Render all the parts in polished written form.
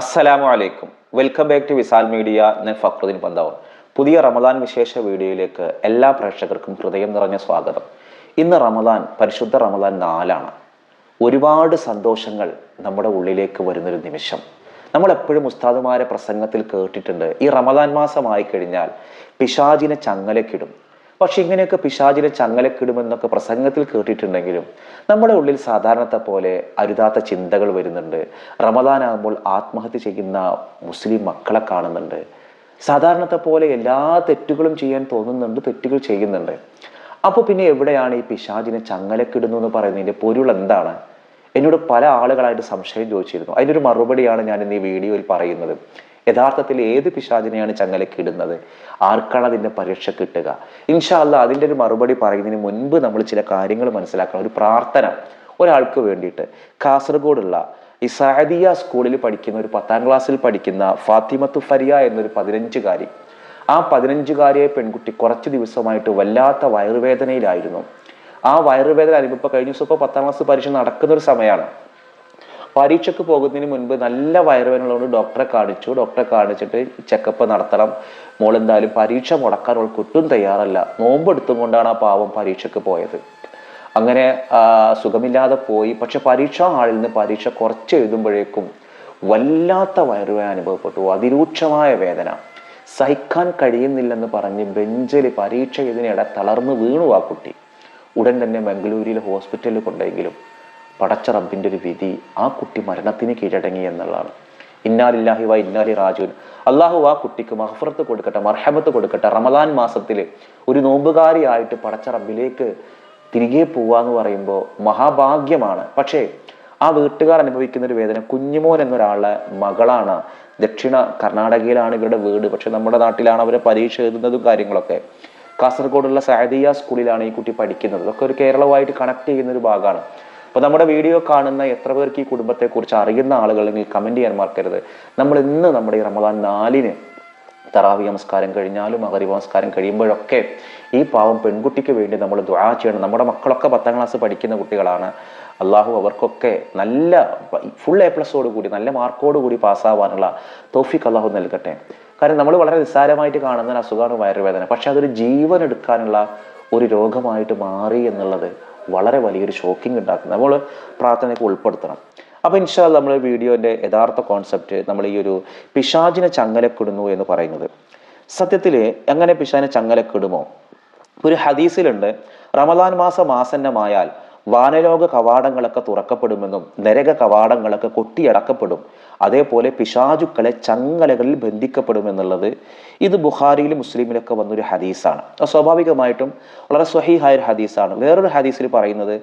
അസ്സലാമു അലൈക്കും. Welcome back to Visal Media. ഞാൻ ഫക്രുദ്ദീൻ പന്താവൂർ. പുതിയ റമദാൻ വിശേഷ വീഡിയോയിലേക്ക് എല്ലാ പ്രേക്ഷകർക്കും ഹൃദയം നിറഞ്ഞ സ്വാഗതം. ഇന്ന് പരിശുദ്ധ റമദാൻ 4 ഒരുപാട് സന്തോഷങ്ങൾ നമ്മുടെ ഉള്ളിലേക്ക് വരുന്നൊരു നിമിഷം. നമ്മളെപ്പോഴും ഉസ്താദുമാരെ പ്രസംഗത്തിൽ കേട്ടിട്ടുണ്ട്, ഈ റമദാൻ മാസമായി കഴിഞ്ഞാൽ പിശാചിനെ ചങ്ങലക്കിടും. പക്ഷെ ഇങ്ങനെയൊക്കെ പിശാചിനെ ചങ്ങലക്കിടുമെന്നൊക്കെ പ്രസംഗത്തിൽ കേട്ടിട്ടുണ്ടെങ്കിലും നമ്മുടെ ഉള്ളിൽ സാധാരണത്തെ പോലെ അരുതാത്ത ചിന്തകൾ വരുന്നുണ്ട്. റമദാനാകുമ്പോൾ ആത്മഹത്യ ചെയ്യുന്ന മുസ്ലിം മക്കളെ കാണുന്നുണ്ട്. സാധാരണത്തെ പോലെ എല്ലാ തെറ്റുകളും ചെയ്യാൻ തോന്നുന്നുണ്ട്, തെറ്റുകൾ ചെയ്യുന്നുണ്ട്. അപ്പോൾ പിന്നെ എവിടെയാണ് ഈ പിശാചിനെ ചങ്ങലക്കിടുന്നു എന്ന് പറയുന്നതിൻ്റെ പൊരുൾ എന്താണ്? എന്നോട് പല ആളുകളായിട്ട് സംശയം ചോദിച്ചിരുന്നു. അതിനൊരു മറുപടിയാണ് ഞാൻ ഇന്ന് ഈ വീഡിയോയിൽ പറയുന്നത്. യഥാർത്ഥത്തിൽ ഏത് പിശാചിനെയാണ് ചങ്ങലക്കിടുന്നത്? ആർക്കാണ് അതിൻ്റെ പരീക്ഷ കിട്ടുക? ഇൻഷാ അല്ലാഹ് അതിൻ്റെ ഒരു മറുപടി പറയുന്നതിന് മുൻപ് നമ്മൾ ചില കാര്യങ്ങൾ മനസ്സിലാക്കണം. ഒരു പ്രാർത്ഥന ഒരാൾക്ക് വേണ്ടിയിട്ട് കാസർഗോഡുള്ള ഈ സഅദിയ സ്കൂളിൽ പഠിക്കുന്ന ഒരു 10ാം ക്ലാസ്സിൽ പഠിക്കുന്ന ഫാത്തിമത്തു ഫരിയ എന്നൊരു 15കാരി. ആ 15കാരിയെ പെൺകുട്ടി കുറച്ച് ദിവസമായിട്ട് വല്ലാത്ത വയറുവേദനയിലായിരുന്നു. ആ വയറുവേദന അനുഭവം കഴിഞ്ഞ ദിവസം ഇപ്പോൾ 10ാം ക്ലാസ് പരീക്ഷ നടക്കുന്ന ഒരു സമയമാണ്. പരീക്ഷയ്ക്ക് പോകുന്നതിന് മുൻപ് നല്ല വയറുവേദനയുള്ളതുകൊണ്ട് ഡോക്ടറെ കാണിച്ചിട്ട് ചെക്കപ്പ് നടത്തണം. മോളെന്തായാലും പരീക്ഷ മുടക്കാൻ അവൾക്ക് ഒട്ടും തയ്യാറല്ല. നോമ്പെടുത്തും കൊണ്ടാണ് ആ പാവം പരീക്ഷയ്ക്ക് പോയത്. അങ്ങനെ സുഖമില്ലാതെ പോയി. പക്ഷെ പരീക്ഷാ ഹാളിൽ നിന്ന് പരീക്ഷ കുറച്ച് എഴുതുമ്പോഴേക്കും വല്ലാത്ത വയറുവേദന അനുഭവപ്പെട്ടു. അതിരൂക്ഷമായ വേദന സഹിക്കാൻ കഴിയുന്നില്ലെന്ന് പറഞ്ഞ് ബെഞ്ചിൽ പരീക്ഷ എഴുതിനിടെ തളർന്നു വീണു ആ കുട്ടി. ഉടൻ തന്നെ മംഗളൂരിലെ ഹോസ്പിറ്റലിൽ കൊണ്ടെങ്കിലും പടച്ച റബ്ബിൻ്റെ ഒരു വിധി, ആ കുട്ടി മരണത്തിന് കീഴടങ്ങി എന്നുള്ളതാണ്. ഇന്നാ ലില്ലാഹി വ ഇന്നാ ഇലൈഹി റാജിഊൻ. അള്ളാഹു ആ കുട്ടിക്ക് മഗ്ഫിറത്ത് കൊടുക്കട്ടെ, മർഹമത്ത് കൊടുക്കട്ടെ. റമദാൻ മാസത്തിൽ ഒരു നോമ്പുകാരിയായിട്ട് പടച്ച റബ്ബിലേക്ക് തിരികെ പോവാന്ന് പറയുമ്പോൾ മഹാഭാഗ്യമാണ്. പക്ഷേ ആ വീട്ടുകാർ അനുഭവിക്കുന്ന ഒരു വേദന, കുഞ്ഞുമോൻ എന്നൊരാളെ മകളാണ്, ദക്ഷിണ കർണാടകയിലാണ് ഇവരുടെ വീട്. പക്ഷെ നമ്മുടെ നാട്ടിലാണ് അവരെ പരീക്ഷ എഴുതുന്നതും കാര്യങ്ങളൊക്കെ. കാസർഗോഡുള്ള സഅദിയ സ്കൂളിലാണ് ഈ കുട്ടി പഠിക്കുന്നത്. അതൊക്കെ ഒരു കേരളവുമായിട്ട് കണക്ട് ചെയ്യുന്ന ഒരു ഭാഗമാണ്. അപ്പോൾ നമ്മുടെ വീഡിയോ കാണുന്ന എത്ര പേർക്ക് ഈ കുടുംബത്തെക്കുറിച്ച് അറിയുന്ന ആളുകളെങ്കിൽ കമൻറ്റ് ചെയ്യാൻ മറക്കരുത്. നമ്മൾ ഇന്ന് നമ്മുടെ ഈ റമദാൻ 4 തറാവി നമസ്കാരം കഴിഞ്ഞാലും മഗ്‌രിബ് നമസ്കാരം കഴിയുമ്പോഴൊക്കെ ഈ പാവം പെൺകുട്ടിക്ക് വേണ്ടി നമ്മൾ ദുആ ചെയ്യണം. നമ്മുടെ മക്കളൊക്കെ 10ാം ക്ലാസ് പഠിക്കുന്ന കുട്ടികളാണ്. അള്ളാഹു അവർക്കൊക്കെ നല്ല ഫുൾ A+ കൂടി നല്ല മാർക്കോട് കൂടി പാസ്സാവാനുള്ള തൗഫീഖ് അള്ളാഹു നൽകട്ടെ. കാരണം നമ്മൾ വളരെ നിസ്സാരമായിട്ട് കാണുന്ന അസുഖമാണ് വയറുവേദന. പക്ഷെ അതൊരു ജീവൻ എടുക്കാനുള്ള ഒരു രോഗമായിട്ട് മാറി എന്നുള്ളത് വളരെ വലിയൊരു ഷോക്കിംഗ് ഉണ്ടാക്കുന്നത്. നമ്മൾ പ്രാർത്ഥനയ്ക്ക് ഉൾപ്പെടുത്തണം. അപ്പോൾ ഇൻഷാ അല്ലാഹ് നമ്മൾ വീഡിയോൻ്റെ യഥാർത്ഥ കോൺസെപ്റ്റ്, നമ്മൾ ഈ ഒരു പിശാചിനെ ചങ്ങലക്കിടുന്നു എന്ന് പറയുന്നത് സത്യത്തിൽ എങ്ങനെ പിശാചിനെ ചങ്ങലക്കിടുമോ? ഒരു ഹദീസിലുണ്ട്, റമദാൻ മാസം ആസന്നമായാൽ വാനലോക കവാടങ്ങളൊക്കെ തുറക്കപ്പെടുമെന്നും നരക കവാടങ്ങളൊക്കെ കൊട്ടിയടക്കപ്പെടും, അതേപോലെ പിശാചുക്കളെ ചങ്ങലകളിൽ ബന്ധിക്കപ്പെടുമെന്നുള്ളത് ഇത് ബുഖാരിയിലും മുസ്ലിമിലൊക്കെ വന്നൊരു ഹദീസാണ്. സ്വാഭാവികമായിട്ടും വളരെ സ്വഹീഹായ ഒരു ഹദീസാണ്. വേറൊരു ഹദീസിൽ പറയുന്നത്,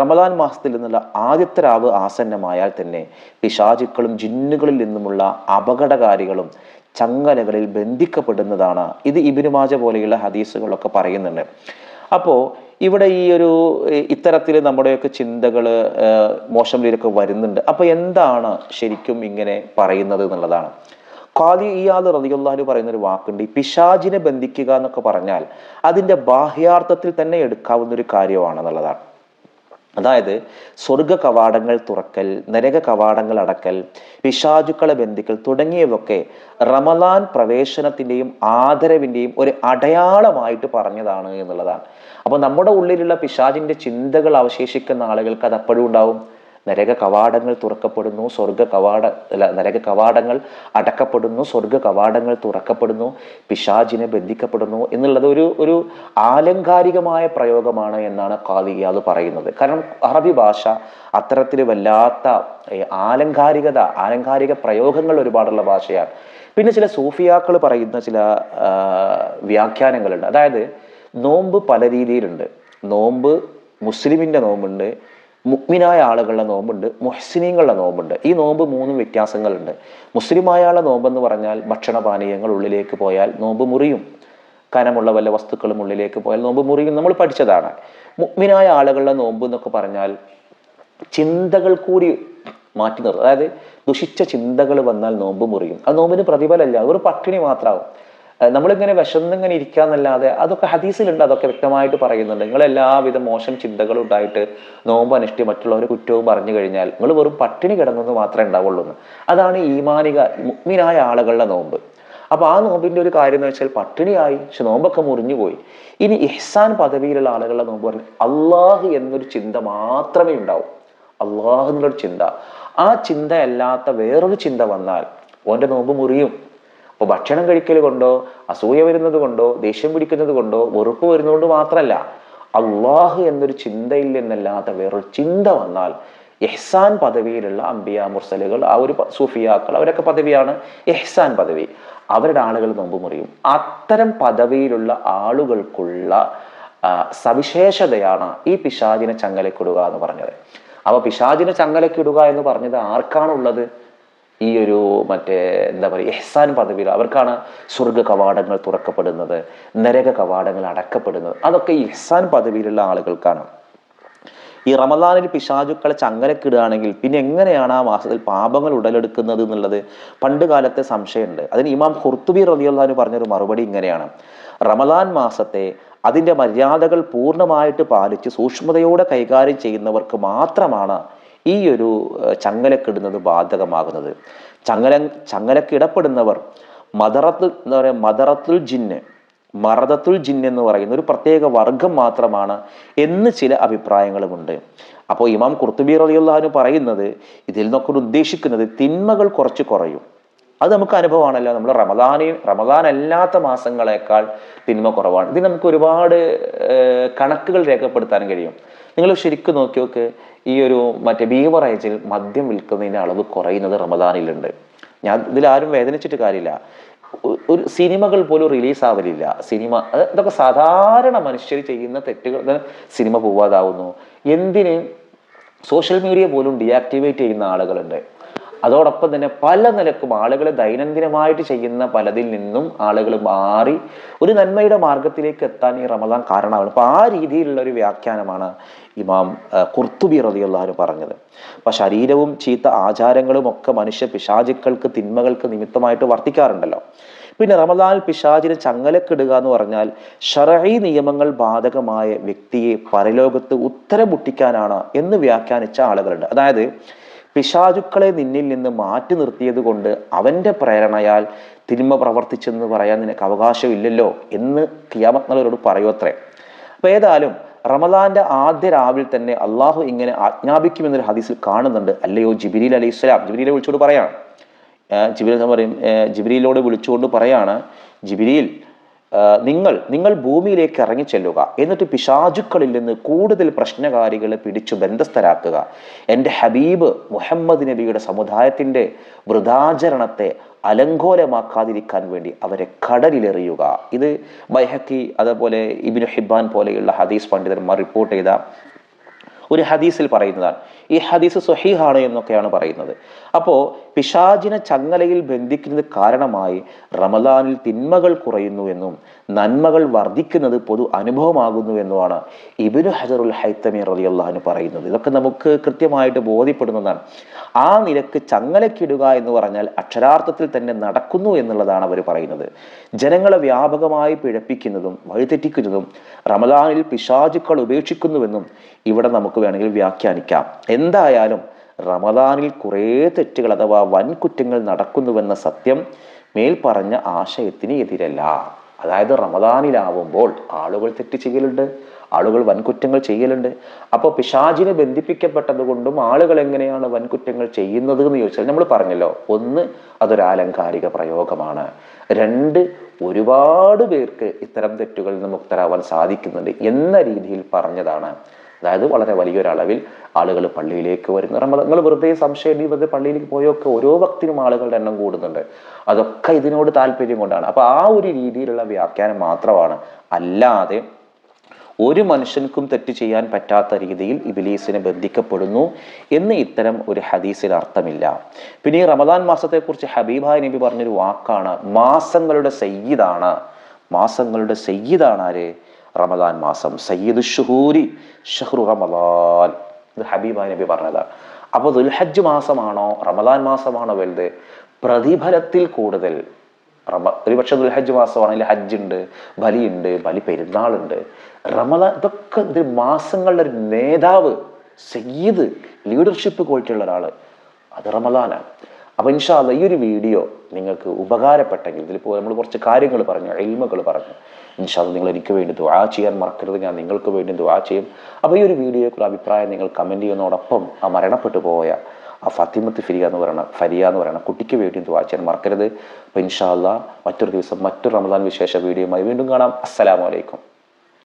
റമദാൻ മാസത്തിൽ നിന്നുള്ള ആദ്യത്തെ രാവ് ആസന്നമായാൽ തന്നെ പിശാചുക്കളും ജിന്നുകളിൽ നിന്നുമുള്ള അപകടകാരികളും ചങ്ങലകളിൽ ബന്ധിക്കപ്പെടുന്നതാണ്. ഇത് ഇബ്നു മാജ പോലെയുള്ള ഹദീസുകളൊക്കെ പറയുന്നുണ്ട്. അപ്പോൾ ഇവിടെ ഈ ഒരു ഇത്തരത്തിൽ നമ്മുടെയൊക്കെ ചിന്തകൾ മോശം രീതിയിലൊക്കെ വരുന്നുണ്ട്. അപ്പോൾ എന്താണ് ശരിക്കും ഇങ്ങനെ പറയുന്നത് എന്നുള്ളതാണ്. ഖാദി ഇയാദ് റളിയല്ലാഹു അൻഹു പറയുന്നൊരു വാക്കുണ്ട്, ഈ പിശാചിനെ ബന്ധിക്കുക എന്നൊക്കെ പറഞ്ഞാൽ അതിൻ്റെ ബാഹ്യാർത്ഥത്തിൽ തന്നെ എടുക്കാവുന്ന ഒരു കാര്യമാണെന്നുള്ളതാണ്. അതായത് സ്വർഗ കവാടങ്ങൾ തുറക്കൽ, നരക കവാടങ്ങൾ അടക്കൽ, പിശാചുക്കളെ ബന്ധിക്കൽ തുടങ്ങിയവയൊക്കെ റമദാൻ പ്രവേശനത്തിൻ്റെയും ആദരവിൻ്റെയും ഒരു അടയാളമായിട്ട് പറഞ്ഞതാണ് എന്നുള്ളതാണ്. അപ്പോൾ നമ്മുടെ ഉള്ളിലുള്ള പിശാചിൻ്റെ ചിന്തകൾ അവശേഷിക്കുന്ന ആളുകൾക്ക് അത് അപ്പോഴും ഉണ്ടാവും. നരക കവാടങ്ങൾ തുറക്കപ്പെടുന്നു, നരക കവാടങ്ങൾ അടക്കപ്പെടുന്നു, സ്വർഗ കവാടങ്ങൾ തുറക്കപ്പെടുന്നു, പിശാചിനെ ബന്ധിക്കപ്പെടുന്നു എന്നുള്ളത് ഒരു ആലങ്കാരികമായ പ്രയോഗമാണ് എന്നാണ് ഖാദി ഇയാദ് പറയുന്നത്. കാരണം അറബി ഭാഷ അത്തരത്തിൽ വല്ലാത്ത ആലങ്കാരിക പ്രയോഗങ്ങൾ ഒരുപാടുള്ള ഭാഷയാണ്. പിന്നെ ചില സൂഫിയാക്കൾ പറയുന്ന ചില വ്യാഖ്യാനങ്ങളുണ്ട്. അതായത് നോമ്പ് പല രീതിയിലുണ്ട്. നോമ്പ് മുസ്ലിമിൻ്റെ നോമ്പുണ്ട്, മുഅ്മിനായ ആളുകളുടെ നോമ്പുണ്ട്, മുഹ്സിനീങ്ങളുടെ നോമ്പുണ്ട്. ഈ നോമ്പ് 3 വ്യത്യാസങ്ങളുണ്ട്. മുസ്ലിമായ ആളുടെ നോമ്പെന്ന് പറഞ്ഞാൽ ഭക്ഷണപാനീയങ്ങൾ ഉള്ളിലേക്ക് പോയാൽ നോമ്പ് മുറിയും, കനമുള്ള വല്ല വസ്തുക്കളും ഉള്ളിലേക്ക് പോയാൽ നോമ്പ് മുറിയും, നമ്മൾ പഠിച്ചതാണ്. മുഅ്മിനായ ആളുകളുടെ നോമ്പ് എന്നൊക്കെ പറഞ്ഞാൽ ചിന്തകൾ കൂടി മാറ്റി നിർത്തും. അതായത് ദുഷിച്ച ചിന്തകൾ വന്നാൽ നോമ്പ് മുറിയും. അത് നോമ്പിന് പ്രതിഫലമല്ല, ഒരു പട്ടിണി മാത്രമാവും. നമ്മളിങ്ങനെ വിശന്നിങ്ങനെ ഇരിക്കാന്നല്ലാതെ അതൊക്കെ ഹദീസിലുണ്ട്, അതൊക്കെ വ്യക്തമായിട്ട് പറയുന്നുണ്ട്. നിങ്ങൾ എല്ലാവിധ മോശം ചിന്തകളും ഉണ്ടായിട്ട് നോമ്പ് അനുഷ്ഠിച്ച് മറ്റുള്ളവർ കുറ്റവും പറഞ്ഞു കഴിഞ്ഞാൽ നിങ്ങൾ വെറും പട്ടിണി കിടന്നെന്ന് മാത്രമേ ഉണ്ടാവുള്ളൂ എന്ന്. അതാണ് ഈമാനിക മുഅ്മിനായ ആളുകളുടെ നോമ്പ്. അപ്പൊ ആ നോമ്പിന്റെ ഒരു കാര്യം എന്ന് വെച്ചാൽ പട്ടിണിയായി, പക്ഷെ നോമ്പൊക്കെ മുറിഞ്ഞു പോയി. ഇനി ഇഹ്സാൻ പദവിയിലുള്ള ആളുകളുടെ നോമ്പ് പറഞ്ഞു അള്ളാഹ് എന്നൊരു ചിന്ത മാത്രമേ ഉണ്ടാവൂ. അള്ളാഹ് എന്നുള്ളൊരു ചിന്ത. ആ ചിന്ത അല്ലാത്ത വേറൊരു ചിന്ത വന്നാൽ ഓന്റെ നോമ്പ് മുറിയും. അപ്പൊ ഭക്ഷണം കഴിക്കൽ കൊണ്ടോ അസൂയ വരുന്നത് കൊണ്ടോ ദേഷ്യം പിടിക്കുന്നത് കൊണ്ടോ വെറുപ്പ് വരുന്നത് കൊണ്ട് മാത്രമല്ല, അള്ളാഹ് എന്നൊരു ചിന്തയിൽ നിന്നല്ലാത്ത വേറൊരു ചിന്ത വന്നാൽ ഇഹ്സാൻ പദവിയിലുള്ള അംബിയ മുർസലുകൾ, ആ ഒരു സൂഫിയാക്കൾ, അവരൊക്കെ പദവിയാണ് ഇഹ്സാൻ പദവി. അവരുടെ ആളുകൾ നോമ്പ് മുറിയും. അത്തരം പദവിയിലുള്ള ആളുകൾക്കുള്ള സവിശേഷതയാണ് ഈ പിശാചിനെ ചങ്ങലക്കിടുക എന്ന് പറഞ്ഞത്. അപ്പൊ പിശാചിനെ ചങ്ങലക്കിടുക എന്ന് പറഞ്ഞത് ആർക്കാണുള്ളത്? ഈ ഒരു എന്താ പറയുക ഇഹ്സാൻ പദവിയിൽ അവർക്കാണ് സ്വർഗ കവാടങ്ങൾ തുറക്കപ്പെടുന്നത്, നരക കവാടങ്ങൾ അടക്കപ്പെടുന്നത്. അതൊക്കെ ഇഹ്സാൻ പദവിയിലുള്ള ആളുകൾക്കാണ്. ഈ റമദാനിൽ പിശാചുക്കളെ ചങ്ങലക്കിടുകയാണെങ്കിൽ പിന്നെ എങ്ങനെയാണ് ആ മാസത്തിൽ പാപങ്ങൾ ഉടലെടുക്കുന്നത് എന്നുള്ളത് പണ്ട് കാലത്തെ സംശയമുണ്ട്. അതിന് ഇമാം ഖുർത്തുബി റളിയല്ലാഹു അൻഹു പറഞ്ഞൊരു മറുപടി ഇങ്ങനെയാണ്: റമദാൻ മാസത്തെ അതിൻ്റെ മര്യാദകൾ പൂർണ്ണമായിട്ട് പാലിച്ച് സൂക്ഷ്മതയോടെ കൈകാര്യം ചെയ്യുന്നവർക്ക് മാത്രമാണ് ഈ ഒരു ചങ്ങലക്കിടുന്നത് ബാധകമാകുന്നത്. ചങ്ങലക്കിടപ്പെടുന്നവർ എന്താ പറയുക മറദത്തുൽ ജിന്ന് എന്ന് പറയുന്ന ഒരു പ്രത്യേക വർഗം മാത്രമാണ് എന്ന് ചില അഭിപ്രായങ്ങളുമുണ്ട്. അപ്പോൾ ഇമാം ഖുർത്തുബി റളിയല്ലാഹു അൻഹു പറയുന്നത് ഇതിൽ നിന്നൊക്കെ ഉദ്ദേശിക്കുന്നത് തിന്മകൾ കുറച്ച് കുറയും. അത് നമുക്ക് അനുഭവമാണല്ലോ. നമ്മൾ റമദാൻ അല്ലാത്ത മാസങ്ങളെക്കാൾ തിന്മ കുറവാണ്. ഇത് നമുക്ക് ഒരുപാട് കണക്കുകൾ രേഖപ്പെടുത്താൻ കഴിയും. നിങ്ങൾ ശരിക്കും നോക്കി നോക്ക്, ഈ ഒരു ബീവറേജിൽ മദ്യം വിൽക്കുന്നതിൻ്റെ അളവ് കുറയുന്നത് റമദാനിലുണ്ട്. ഇതിലാരും വേദനിച്ചിട്ട് കാര്യമില്ല. ഒരു സിനിമകൾ പോലും റിലീസ് ആവലില്ല. ഇതൊക്കെ സാധാരണ മനുഷ്യർ ചെയ്യുന്ന തെറ്റുകൾ. സിനിമ പോവാതാവുന്നു. എന്തിന്? സോഷ്യൽ മീഡിയ പോലും ഡീആക്ടിവേറ്റ് ചെയ്യുന്ന ആളുകളുണ്ട്. അതോടൊപ്പം തന്നെ പല നിലക്കും ആളുകൾ ദൈനംദിനമായിട്ട് ചെയ്യുന്ന പലതിൽ നിന്നും ആളുകൾ മാറി ഒരു നന്മയുടെ മാർഗത്തിലേക്ക് എത്താൻ ഈ റമദാൻ കാരണമാണ്. അപ്പൊ ആ രീതിയിലുള്ള ഒരു വ്യാഖ്യാനമാണ് ഇമാം ഖുർത്തുബി റളിയല്ലാഹു അൻഹു പറഞ്ഞത്. അപ്പൊ ശരീരവും ചീത്ത ആചാരങ്ങളും ഒക്കെ മനുഷ്യ പിശാചുക്കൾക്ക് തിന്മകൾക്ക് നിമിത്തമായിട്ട് വർത്തിക്കാറുണ്ടല്ലോ. പിന്നെ റമദാനിൽ പിശാചിനെ ചങ്ങലക്കിടുക എന്ന് പറഞ്ഞാൽ ശർഈ നിയമങ്ങൾ ബാധകമായ വ്യക്തിയെ പരലോകത്ത് ഉത്തരം മുട്ടിക്കാനാണ് എന്ന് വ്യാഖ്യാനിച്ച ആളുകളുണ്ട്. അതായത് പിശാചുക്കളെ നിന്നിൽ നിന്ന് മാറ്റി നിർത്തിയത് കൊണ്ട് അവന്റെ പ്രേരണയാൽ തിന്മ പ്രവർത്തിച്ചെന്ന് പറയാൻ നിനക്ക് അവകാശമില്ലല്ലോ എന്ന് ഖിയാമത്ത് നാളോട് പറയൂത്രേ. അപ്പൊ ഏതായാലും റമദാന്റെ ആദ്യ രാവിൽ തന്നെ അള്ളാഹു ഇങ്ങനെ ആജ്ഞാപിക്കുമെന്നൊരു ഹദീസിൽ കാണുന്നുണ്ട്. അല്ലയോ ജിബ്രീൽ അലൈഹിസ്സലാം, ജിബ്രീലെ വിളിച്ചുകൊണ്ട് പറയാണ്, ജിബ്രീലോട് വിളിച്ചുകൊണ്ട് പറയാണ്, ജിബ്രീൽ നിങ്ങൾ ഭൂമിയിലേക്ക് ഇറങ്ങിച്ചെല്ലുക, എന്നിട്ട് പിശാചുക്കളിൽ നിന്ന് കൂടുതൽ പ്രശ്നകാരികളെ പിടിച്ചു ബന്ധസ്ഥരാക്കുക. എൻ്റെ ഹബീബ് മുഹമ്മദ് നബിയുടെ സമുദായത്തിൻ്റെ വൃഥാചരണത്തെ അലങ്കോലമാക്കാതിരിക്കാൻ വേണ്ടി അവരെ കടലിലെറിയുക. ഇത് ബൈഹഖി അതേപോലെ ഇബ്നു ഹിബ്ബാൻ പോലെയുള്ള ഹദീസ് പണ്ഡിതന്മാർ റിപ്പോർട്ട് ചെയ്ത ഒരു ഹദീസിൽ പറയുന്നതാണ്. ഈ ഹദീസ് സ്വഹീഹാണ് എന്നൊക്കെയാണ് പറയുന്നത്. അപ്പോൾ പിശാചിനെ ചങ്ങലയിൽ ബന്ധിക്കുന്നത് കാരണമായി റമദാനിൽ തിന്മകൾ കുറയുന്നു എന്നും നന്മകൾ വർദ്ധിക്കുന്നത് പൊതു അനുഭവമാകുന്നു എന്നുമാണ് ഇബ്നു ഹജറുൽ ഹൈത്തമി റളിയല്ലാഹു അൻഹു പറയുന്നത്. ഇതൊക്കെ നമുക്ക് കൃത്യമായിട്ട് ബോധ്യപ്പെടുന്നതാണ്. ആ നിലക്ക് ചങ്ങലക്കിടുക എന്ന് പറഞ്ഞാൽ അക്ഷരാർത്ഥത്തിൽ തന്നെ നടക്കുന്നു എന്നുള്ളതാണ് അവർ പറയുന്നത്. ജനങ്ങളെ വ്യാപകമായി പിഴപ്പിക്കുന്നതും വഴിതെറ്റിക്കുന്നതും റമദാനിൽ പിശാചുക്കൾ ഉപേക്ഷിക്കുന്നുവെന്നും ഇവിടെ നമുക്ക് വേണമെങ്കിൽ വ്യാഖ്യാനിക്കാം. എന്തായാലും റമദാനിൽ കുറേ തെറ്റുകൾ അഥവാ വൻകുറ്റങ്ങൾ നടക്കുന്നുവെന്ന സത്യം മേൽപ്പറഞ്ഞ ആശയത്തിന് എതിരല്ല. അതായത് റമദാനിലാവുമ്പോൾ ആളുകൾ തെറ്റ് ചെയ്യലുണ്ട്, ആളുകൾ വൻകുറ്റങ്ങൾ ചെയ്യലുണ്ട്. അപ്പോൾ പിശാചിനെ ബന്ധിപ്പിക്കപ്പെട്ടത് കൊണ്ടും ആളുകൾ എങ്ങനെയാണ് വൻകുറ്റങ്ങൾ ചെയ്യുന്നത് എന്ന് ചോദിച്ചാൽ നമ്മൾ പറഞ്ഞല്ലോ, ഒന്ന് അതൊരു ആലങ്കാരിക പ്രയോഗമാണ്, രണ്ട് ഒരുപാട് പേർക്ക് ഇത്തരം തെറ്റുകളിൽ നിന്ന് മുക്തരാവാൻ സാധിക്കുന്നുണ്ട് എന്ന രീതിയിൽ പറഞ്ഞതാണ്. അതായത് വളരെ വലിയൊരളവിൽ ആളുകൾ പള്ളിയിലേക്ക് വരുന്ന നിങ്ങൾ വെറുതെ സംശയം വെറുതെ പള്ളിയിലേക്ക് പോയൊക്കെ ഓരോ ഭക്തിനും ആളുകളുടെ എണ്ണം കൂടുന്നുണ്ട്. അതൊക്കെ ഇതിനോട് താല്പര്യം കൊണ്ടാണ്. അപ്പൊ ആ ഒരു രീതിയിലുള്ള വ്യാഖ്യാനം മാത്രമാണ്, അല്ലാതെ ഒരു മനുഷ്യൻക്കും തെറ്റ് ചെയ്യാൻ പറ്റാത്ത രീതിയിൽ ഇബ്ലീസിനെ ബന്ധിക്കപ്പെടുന്നു എന്ന് ഇത്തരം ഒരു ഹദീസിൽ അർത്ഥമില്ല. പിന്നെ ഈ റമദാൻ മാസത്തെക്കുറിച്ച് ഹബീബായ നബി പറഞ്ഞൊരു വാക്കാണ് മാസങ്ങളുടെ സയ്യിദാണ്. മാസങ്ങളുടെ സയ്യിദാണ് ആര്? റമദാൻ മാസം. സയ്യിദു ഷുഹൂരി ഷഹ്റു റമദാൻ. ഇത് ഹബീബായ നബി പറഞ്ഞതാണ്. അപ്പോൾ ദുൽഹജ്ജ് മാസമാണോ റമദാൻ മാസമാണോ വലുത്? പ്രതിഫലത്തിൽ കൂടുതൽ ഒരു പക്ഷേ ദുൽഹജ്ജ് മാസമാണെങ്കിൽ ഹജ്ജ് ഉണ്ട്, ബലി പെരുന്നാളുണ്ട്. റമദാൻ ഇതൊക്കെ ഇത് മാസങ്ങളുടെ ഒരു നേതാവ്, സയ്യിദ്, ലീഡർഷിപ്പ് ക്വാളിറ്റി ഉള്ള ഒരാൾ, അത് റമദാനാണ്. അപ്പോൾ ഇൻഷാ അല്ലാഹ് ഈ ഒരു വീഡിയോ നിങ്ങൾക്ക് ഉപകാരപ്പെട്ടെങ്കിൽ, ഇതിലിപ്പോൾ നമ്മൾ കുറച്ച് കാര്യങ്ങൾ പറഞ്ഞു, ഇൽമുകൾ പറഞ്ഞു, ഇൻഷാ അല്ലാഹ് നിങ്ങൾ എനിക്ക് വേണ്ടി ദുആ ചെയ്യാൻ മറക്കരുത്. ഞാൻ നിങ്ങൾക്ക് വേണ്ടി ദുആ ചെയ്യും. അപ്പോൾ ഈ ഒരു വീഡിയോയ്ക്കുള്ള അഭിപ്രായം നിങ്ങൾ കമൻറ്റ് ചെയ്യുന്നതോടൊപ്പം ആ മരണപ്പെട്ടു പോയ ആ ഫാത്തിമത്ത് ഫരിയ എന്ന് പറയുന്ന കുട്ടിക്ക് വേണ്ടി ദുആ ചെയ്യാൻ മറക്കരുത്. അപ്പോൾ ഇൻഷാ അല്ലാഹ് മറ്റൊരു ദിവസം മറ്റൊരു റമദാൻ വിശേഷ വീഡിയോയുമായി വീണ്ടും കാണാം. അസ്സലാമു അലൈക്കും.